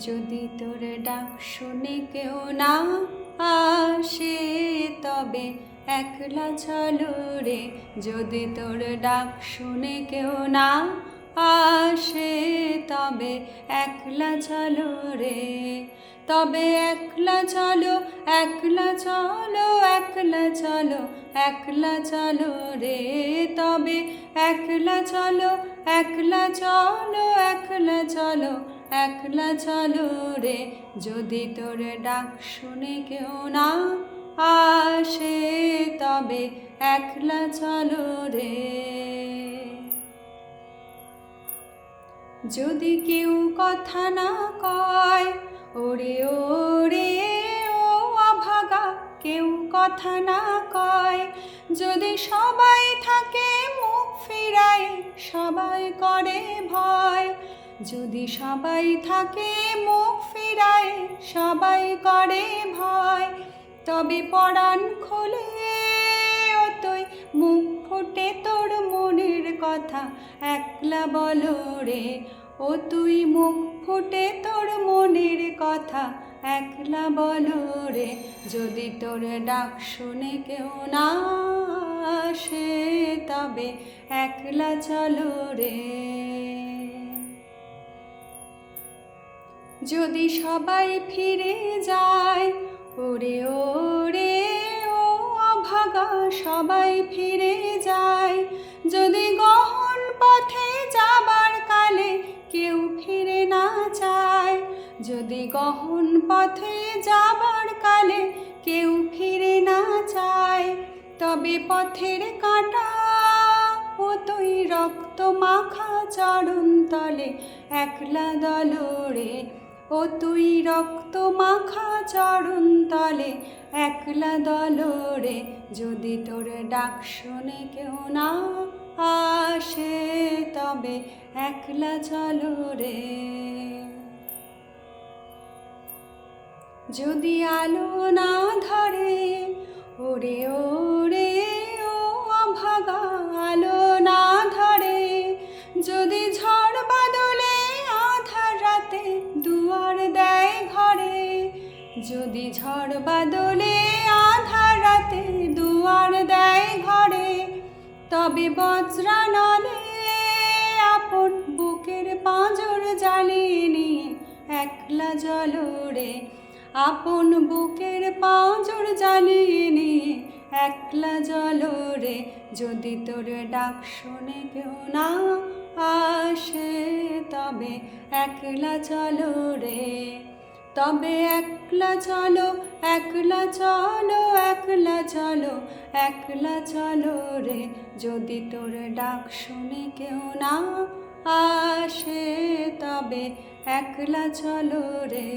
যদি তোর ডাক শুনে কেউ না আসে তবে একলা চলো রে। যদি তোর ডাক শুনে কেউ না আসে তবে একলা চলো রে। তবে একলা চলো, একলা চলো, একলা চলো, একলা চলো রে। তবে একলা চলো, একলা চলো, একলা চলো, একলা চলো রে। যদি তোর ডাক শুনে কেউ না আসে তবে একলা চলো রে। যদি কেউ কথা না কয়, ওরে ওরে ও অভাগা, কেউ কথা না কয়। যদি সবাই থাকে মুখ ফিরায়, সবাই করে ভয়। যদি সবাই থাকে মুখ ফিরায়, সবাই করে ভয়। তবে পরাণ খোলে ও তুই মুখ ফুটে তোর মনের কথা একলা বলো রে। ও তুই মুখ ফুটে তোর মনের কথা একলা বলো রে। যদি তোর ডাক শুনে কেউ না আসে তবে একলা চলো রে। যদি সবাই ফিরে যায়, ওরে ওরে ও অভাগা, সবাই ফিরে যায়। যদি গহন পথে যাবার কালে কেউ ফিরে না চায়, যদি গহন পথে যাবার কালে কেউ ফিরে না চায়, তবে পথের কাঁটা ও তুই রক্ত মাখা চরণ তলে একলা দলরে। ও তুই রক্ত মাখা চরণ তলে একলা দলরে। যদি তোর ডাক শুনে কেউ না আসে তবে একলা চলো রে। যদি আলো না ধরে, ওরে ওরে ও অভাগা, আলো না ধরে। যদি ঝড় বাদলে আধার রাতে দুয়ার দেয় ঘরে, যদি ঝড় বাদলে আধার রাতে দুয়ার দেয় ঘরে, তবে বজ্রানলে আপন বুকের পাঁজর জ্বালিয়ে নিয়ে একলা চলো রে। আপন বুকের পাঁজর জ্বালিয়ে নিয়ে একলা চলো রে। যদি তোর ডাক শুনে কেউ না আসে তবে একলা চলো রে। তবে একলা চলো, একলা চলো, একলা চলো, একলা চলো রে। যদি তোর ডাক শুনে কেউ না আসে তবে একলা চলো রে।